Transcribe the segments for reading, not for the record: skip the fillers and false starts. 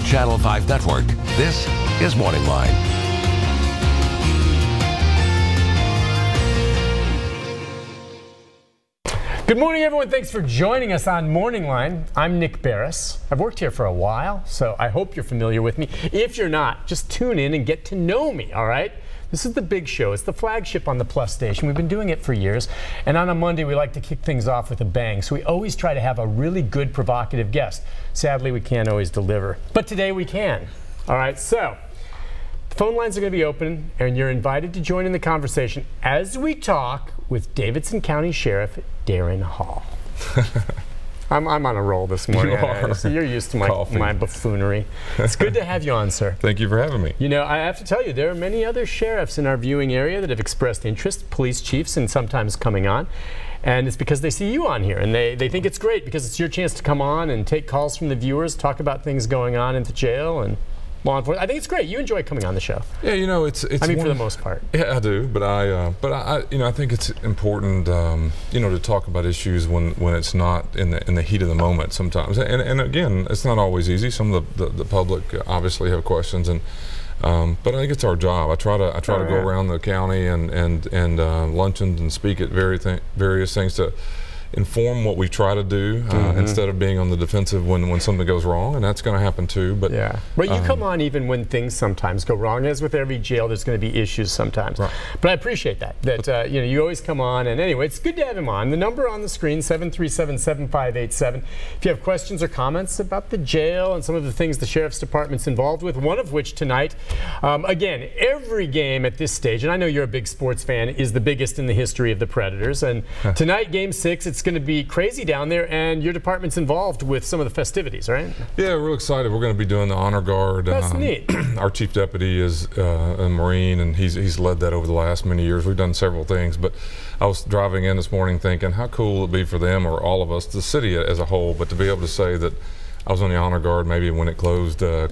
Channel 5 Network. This is MorningLine. Good morning, everyone. Thanks for joining us on MorningLine. I'm Nick Beres. I've worked here for a while, so I hope you're familiar with me. If you're not, just tune in and get to know me, all right? This is the big show. It's the flagship on the Plus station. We've been doing it for years. And on a Monday, we like to kick things off with a bang. So we always try to have a really good, provocative guest. Sadly, we can't always deliver. But today we can. All right, so the phone lines are going to be open, and you're invited to join in the conversation as we talk with Davidson County Sheriff Daron Hall. I'm on a roll this morning. You're used to my buffoonery. It's good to have you on, sir. Thank you for having me. You know, I have to tell you, there are many other sheriffs in our viewing area that have expressed interest, police chiefs, and sometimes coming on. And it's because they see you on here, and they think it's great because it's your chance to come on and take calls from the viewers, talk about things going on in the jail and law enforcement. I think it's great. You enjoy coming on the show. Yeah, you know, it's. I mean, for the most part. Yeah, I do. But I you know, I think it's important, you know, to talk about issues when it's not in the heat of the moment sometimes. And again, it's not always easy. Some of the public obviously have questions, and but I think it's our job. I try to go around the county and luncheons and speak at various things to inform what we try to do instead of being on the defensive when something goes wrong, and that's going to happen too. But yeah, but you come on even when things sometimes go wrong. As with every jail, there's going to be issues sometimes. Right. But I appreciate that you know, you always come on. And anyway, it's good to have him on. The number on the screen, 737-7587. If you have questions or comments about the jail and some of the things the Sheriff's Department's involved with, one of which tonight, again, every game at this stage, and I know you're a big sports fan, is the biggest in the history of the Predators. And tonight, Game 6, it's going to be crazy down there, and your department's involved with some of the festivities, right? Yeah, we're real excited. We're going to be doing the honor guard. That's neat. Our chief deputy is a Marine, and he's led that over the last many years. We've done several things, but I was driving in this morning thinking how cool it would be for them, or all of us, the city as a whole, but to be able to say that I was on the honor guard maybe when it closed the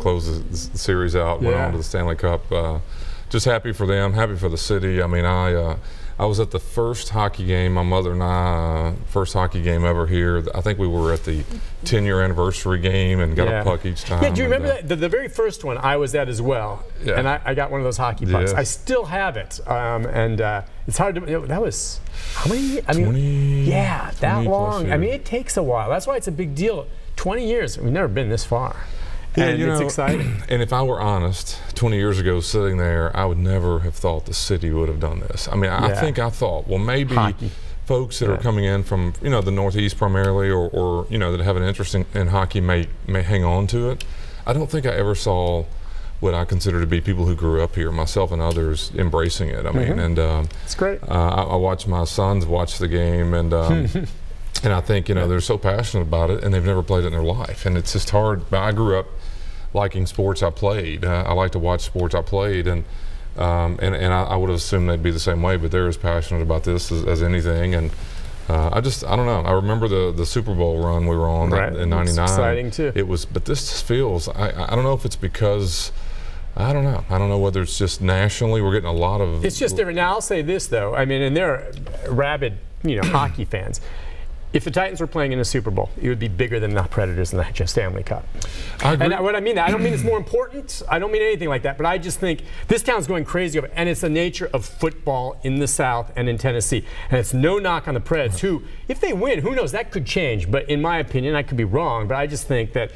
series out, went on to the Stanley Cup. Just happy for them, happy for the city. I mean, I was at the first hockey game, my mother and I, first hockey game ever here. I think we were at the 10-year anniversary game and got a puck each time. Yeah, do you remember that? The very first one I was at as well, and I got one of those hockey pucks. I still have it, and it's hard to, that was, how many? I mean, 20, yeah, that long. Years. I mean, it takes a while. That's why it's a big deal. 20 years, we've never been this far. Yeah, and it's exciting. And if I were honest, 20 years ago sitting there, I would never have thought the city would have done this. I mean, I think I thought, well, maybe hockey. Folks that are coming in from, you know, the Northeast primarily, or you know, that have an interest in hockey may hang on to it. I don't think I ever saw what I consider to be people who grew up here, myself and others, embracing it. I mean, and it's great. I watched my sons watch the game, and and I think, you know, they're so passionate about it, and they've never played it in their life, and it's just hard. I grew up liking sports I played. I like to watch sports I played, and I would have assumed they'd be the same way, but they're as passionate about this as anything. And I don't know. I remember the Super Bowl run we were on in '99. It's exciting too. It was, but this just feels. I don't know if it's because. I don't know. I don't know whether it's just nationally we're getting a lot of. It's just different. Now I'll say this though. I mean, and they're rabid, you know, hockey fans. If the Titans were playing in a Super Bowl, it would be bigger than the Predators in the Stanley Cup. I agree. And what I mean, I don't mean it's more important. I don't mean anything like that. But I just think this town's going crazy over it. And it's the nature of football in the South and in Tennessee. And it's no knock on the Preds, who, if they win, who knows, that could change. But in my opinion, I could be wrong, but I just think that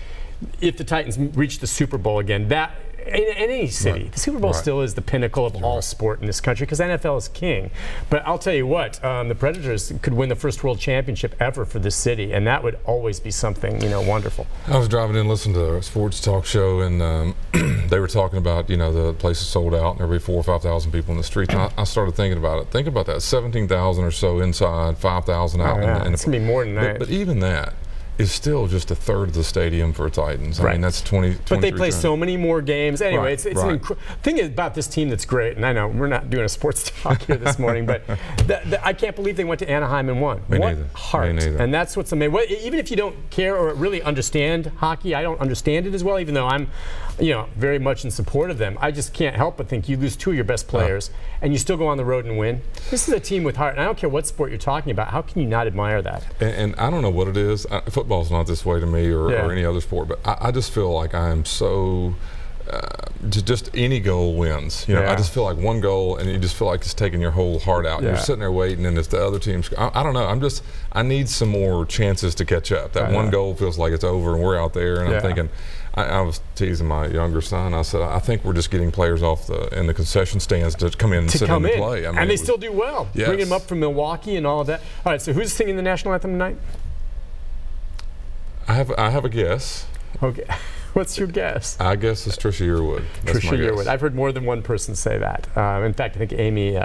if the Titans reach the Super Bowl again, that in any city, the Super Bowl still is the pinnacle of all sport in this country because NFL is king. But I'll tell you what, the Predators could win the first world championship ever for this city, and that would always be something, you know, wonderful. I was driving in listening to a sports talk show, and they were talking about, you know, the place is sold out and there'll be 4,000 or 5,000 people in the streets. And I started thinking about it. Think about that, 17,000 or so inside, 5,000 out. It's going to be more than that. But even that is still just a third of the stadium for Titans. I mean, that's 20. But they play so many more games. Anyway, it's an thing about this team that's great, and I know we're not doing a sports talk here this morning, but I can't believe they went to Anaheim and won. What heart. And that's what's amazing. Even if you don't care or really understand hockey, I don't understand it as well, even though I'm, you know, very much in support of them. I just can't help but think you lose two of your best players, and you still go on the road and win. This is a team with heart, and I don't care what sport you're talking about. How can you not admire that? And I don't know what it is. Football football's not this way to me, or any other sport, but I just feel like I am so. Just any goal wins. You know, I just feel like one goal, and you just feel like it's taking your whole heart out. You're sitting there waiting, and it's the other team's. I don't know. I need some more chances to catch up. That one goal feels like it's over, and we're out there, and I'm thinking. I was teasing my younger son. I said, I think we're just getting players off in the concession stands to come in and sit in and play. I mean, and they still do well. Yes. Bringing them up from Milwaukee and all of that. All right, so who's singing the national anthem tonight? I have a guess. Okay. What's your guess? I guess it's Trisha Yearwood. Trisha Yearwood. I've heard more than one person say that. In fact, I think Amy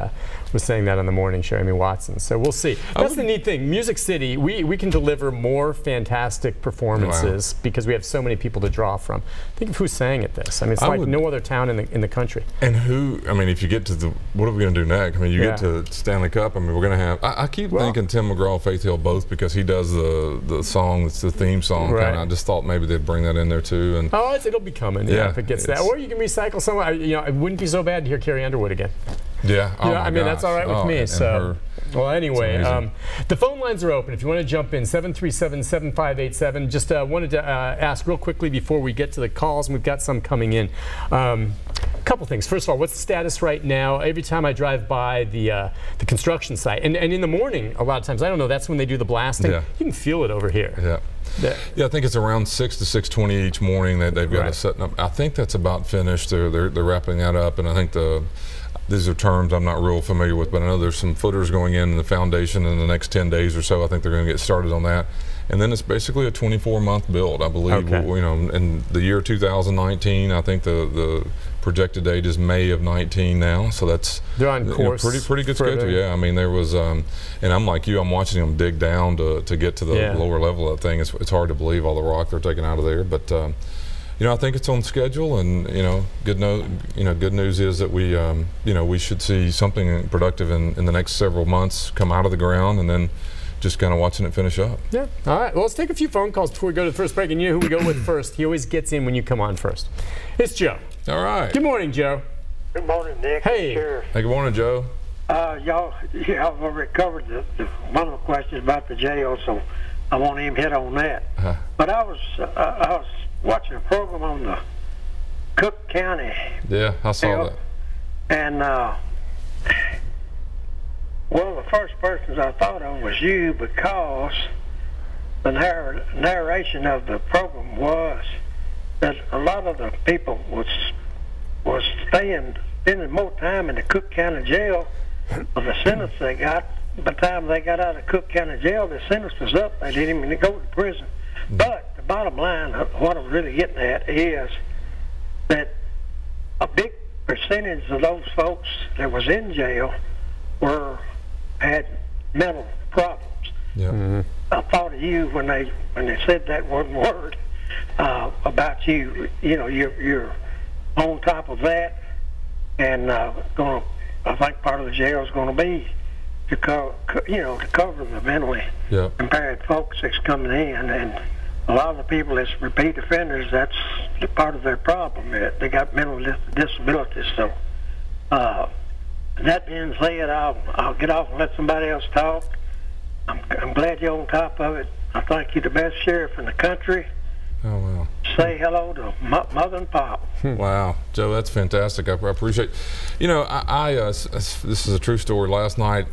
was saying that on the morning show, Amy Watson. So we'll see. That's the neat thing. Music City, we can deliver more fantastic performances because we have so many people to draw from. Think of who sang at this. I mean, it's like no other town in the country. And who, I mean, if you get to what are we going to do next? I mean, you get to Stanley Cup. I mean, we're going to have, I keep thinking Tim McGraw, Faith Hill both because he does the song, that's the theme song. Right. I just thought maybe they'd bring that in there too. And it'll be coming. Yeah, if it gets that, or you can recycle someone. You know, it wouldn't be so bad to hear Carrie Underwood again. Yeah. You know, I mean, that's all right with me. So, well, anyway, the phone lines are open. If you want to jump in, 737-7587. Just wanted to ask real quickly before we get to the calls, and we've got some coming in. A couple things. First of all, what's the status right now? Every time I drive by the construction site, and in the morning, a lot of times, I don't know, that's when they do the blasting. You can feel it over here. Yeah, I think it's around 6 to 6:20 each morning that they've got it setting up. I think that's about finished. They're wrapping that up, and I think these are terms I'm not real familiar with, but I know there's some footers going in the foundation in the next 10 days or so. I think they're going to get started on that. And then it's basically a 24-month build, I believe. You know, in the year 2019, I think the projected date is May of 19 now. So that's they're on course. Pretty good schedule. Yeah, I mean there was, and I'm like you. I'm watching them dig down to get to the lower level of that thing. It's hard to believe all the rock they're taking out of there, but. You know, I think it's on schedule, and you know, good news is that we, you know, we should see something productive in the next several months come out of the ground, and then just kind of watching it finish up. Yeah. All right. Well, let's take a few phone calls before we go to the first break. And you know who we go with first? He always gets in when you come on first. It's Joe. All right. Good morning, Joe. Good morning, Nick. Hey. Hey. Good morning, Joe. Y'all already covered one of the questions about the jail, so I won't even hit on that. But I was watching a program on the Cook County. Yeah, I saw that. And one of the first persons I thought of was you, because the narration of the program was that a lot of the people was spending more time in the Cook County jail for the sentence they got. By the time they got out of Cook County jail, the sentence was up. They didn't even go to prison. But the bottom line, what I'm really getting at is that a big percentage of those folks that was in jail had mental problems. Yeah. I thought of you when they said that one word about you. You know, you're on top of that, and I think part of the jail is going to be to cover the mentally impaired folks that's coming in, and a lot of the people that's repeat offenders, that's part of their problem. They got mental disabilities. So that being said, I'll get off and let somebody else talk. I'm glad you're on top of it. I think you're the best sheriff in the country. Oh, wow. Say hello to Mother and Pop. Wow, Joe, that's fantastic. I appreciate it. You know, this is a true story. Last night,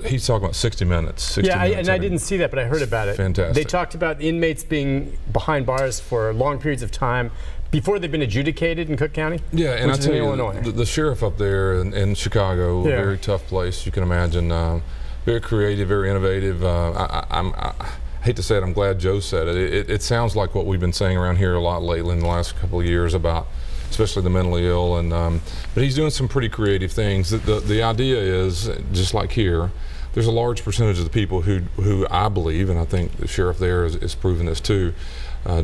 he's talking about 60 minutes. I didn't see that, but I heard about it. Fantastic. They talked about inmates being behind bars for long periods of time before they've been adjudicated in Cook County. Yeah, and I tell you, Illinois. The sheriff up there in Chicago, very tough place, you can imagine. Very creative, very innovative. I hate to say it, I'm glad Joe said it. It sounds like what we've been saying around here a lot lately in the last couple of years about especially the mentally ill, and but he's doing some pretty creative things. The idea is, just like here, there's a large percentage of the people who I believe, and I think the sheriff there is proving this too,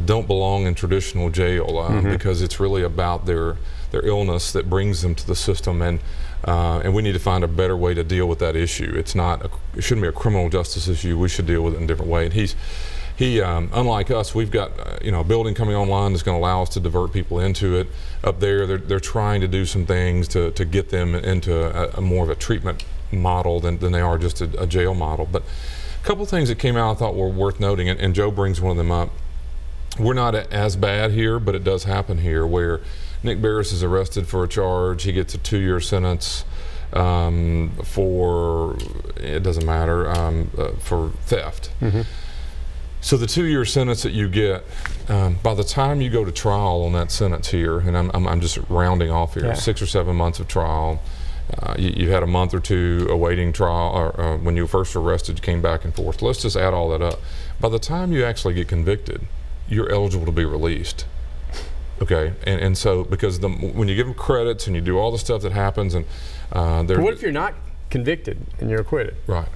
don't belong in traditional jail because it's really about their illness that brings them to the system, and we need to find a better way to deal with that issue. It shouldn't be a criminal justice issue. We should deal with it in a different way. And he unlike us, we've got a building coming online that's going to allow us to divert people into it. Up there, they're trying to do some things to get them into a more of a treatment model than they are just a jail model. But couple things that came out I thought were worth noting, and Joe brings one of them up. We're not as bad here, but it does happen here where Nick Beres is arrested for a charge. He gets a 2-year sentence for, it doesn't matter, for theft. So the 2-year sentence that you get, by the time you go to trial on that sentence here, and I'm just rounding off here, 6 or 7 months of trial. You had a month or two awaiting trial, or when you were first arrested, you came back and forth. Let's just add all that up. By the time you actually get convicted, you're eligible to be released. Okay, and so because when you give them credits and you do all the stuff that happens, and but what if you're not convicted and you're acquitted? Right.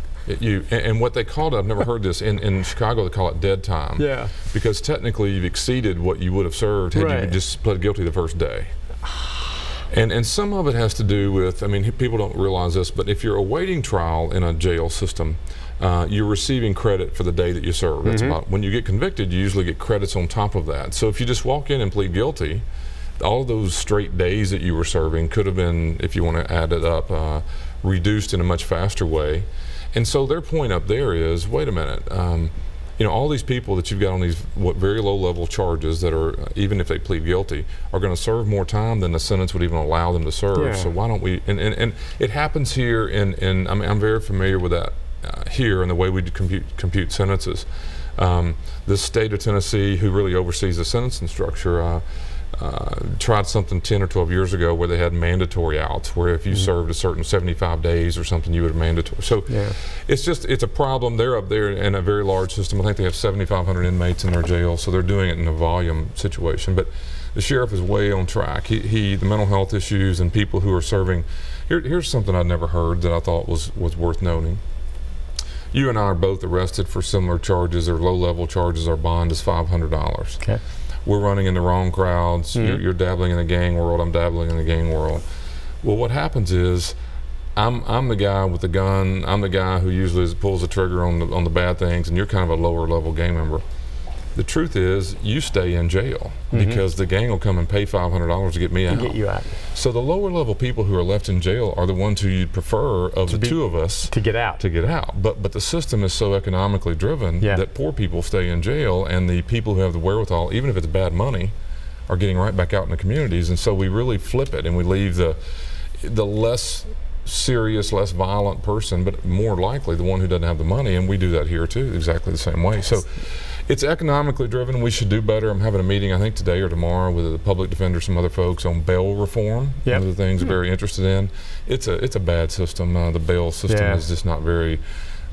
And what they called it, I've never heard this, in Chicago they call it dead time. Yeah. Because technically you've exceeded what you would have served had you just pled guilty the first day. And some of it has to do with, I mean, people don't realize this, but if you're awaiting trial in a jail system, you're receiving credit for the day that you serve. That's about, when you get convicted, you usually get credits on top of that. So if you just walk in and plead guilty, all of those straight days that you were serving could have been, if you want to add it up, reduced in a much faster way. And so their point up there is, wait a minute, you know, all these people that you've got on these very low-level charges that are, even if they plead guilty, are going to serve more time than the sentence would even allow them to serve. So why don't we? And it happens here. I mean, I'm very familiar with that here and the way we compute sentences. This state of Tennessee, who really oversees the sentencing structure, tried something 10 or 12 years ago where they had mandatory outs, where if you served a certain 75 days or something, you would have mandatory. So it's a problem. They're up there in a very large system. I think they have 7,500 inmates in their jail, so they're doing it in a volume situation. But the sheriff is way on track. The mental health issues and people who are serving. Here's something I'd never heard that I thought was worth noting. You and I are both arrested for similar charges or low-level charges. Our bond is $500. Okay. We're running in the wrong crowds. You're dabbling in the gang world. I'm dabbling in the gang world. Well, what happens is, I'm the guy with the gun. I'm the guy who usually pulls the trigger on the bad things, and you're kind of a lower-level gang member. The truth is, you stay in jail because the gang will come and pay $500 to get me out. Get you out. So the lower-level people who are left in jail are the ones who you'd prefer of the two of us to get out. But the system is so economically driven that poor people stay in jail, and the people who have the wherewithal, even if it's bad money, are getting right back out in the communities. And so we really flip it, and we leave the less serious, less violent person, but more likely the one who doesn't have the money, and we do that here too, exactly the same way. So it's economically driven. We should do better. I'm having a meeting, I think today or tomorrow, with the public defender, some other folks on bail reform. One of the things we're very interested in. It's a bad system. The bail system is just not very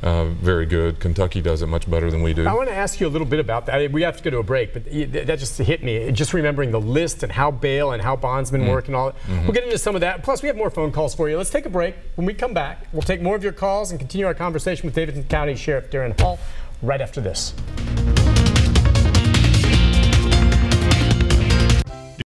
good. Kentucky does it much better than we do. I want to ask you a little bit about that. We have to go to a break, but that just hit me. Just remembering the list and how bail and how bondsmen work and all that. We'll get into some of that. Plus, we have more phone calls for you. Let's take a break. When we come back, we'll take more of your calls and continue our conversation with Davidson County Sheriff Daron Hall right after this.